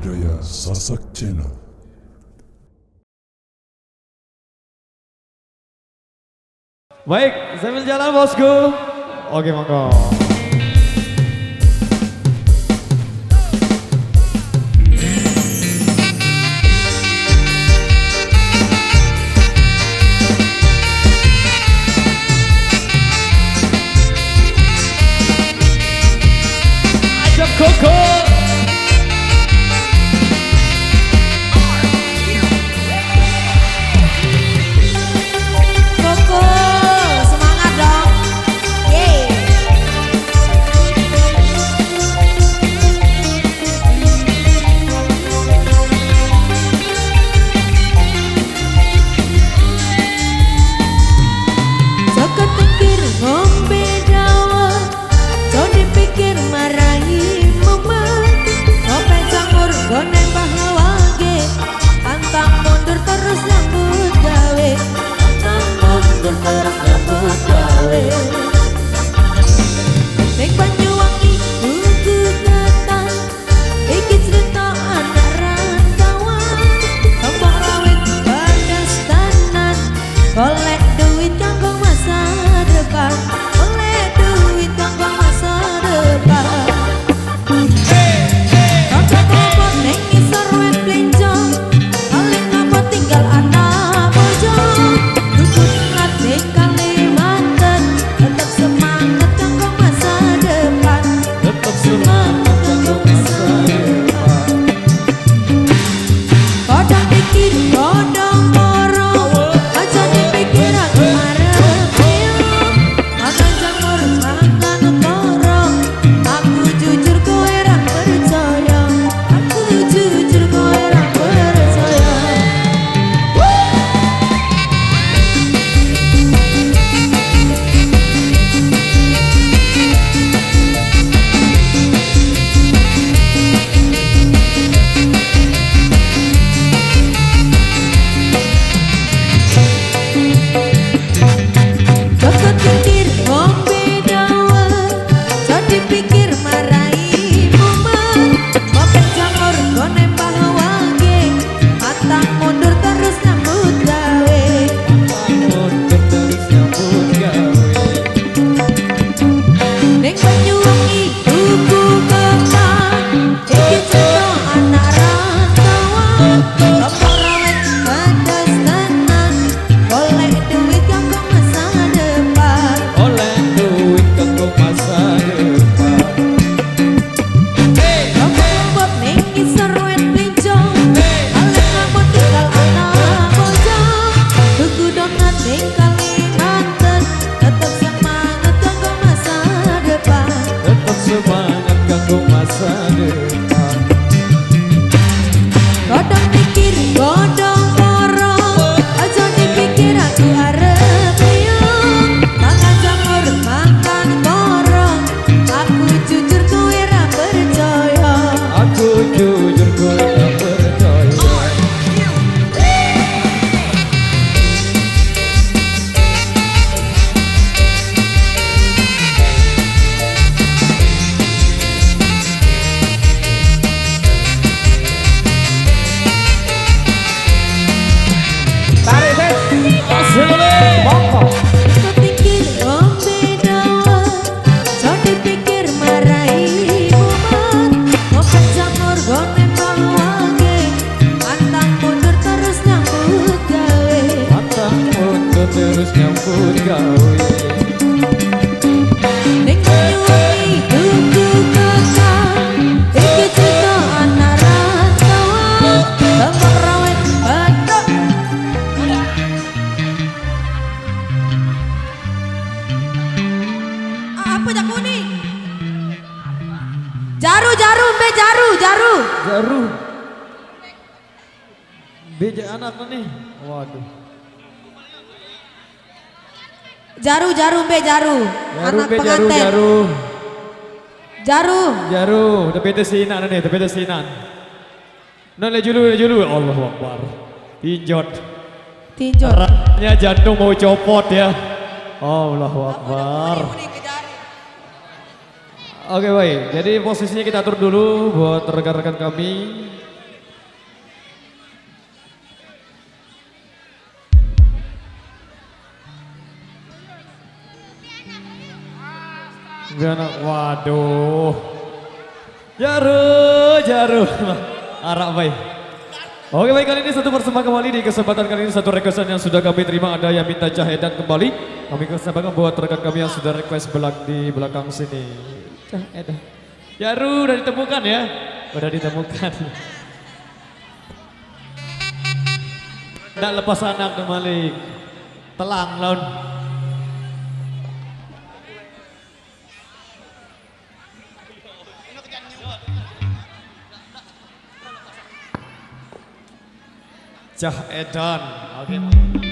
budaya Sasak Channel. Baik, sambil jalan bosku. Oke, monggo. Ajak Koko. Terus nyambut gawe ning nyuwuni dudu kakak iki cerita anak rantauan tembang rawit batok apa jak kuning jaru mbe jaru beja anak nih waduh Jaru anak pengantin. Jaru, udah beda sinan nih, udah beda sinan. Nah, julu, Allahu Akbar. Tinjot. Arahnya jantung mau copot ya. Allahu Akbar. Oke baik, jadi posisinya kita atur dulu buat rekan-rekan kami. Waduh. Jaru. Arak baik. Oke baik, kali ini satu persembahan kembali di kesempatan kali ini satu requestan yang sudah kami terima, ada yang minta Cahedan kembali. Kami kesempatan buat rekan kami yang sudah request di belakang sini. Cahedan. Jaru udah ditemukan ya? Udah ditemukan. Nggak lepas anak kembali. Telang laun. Cahedan. Oke.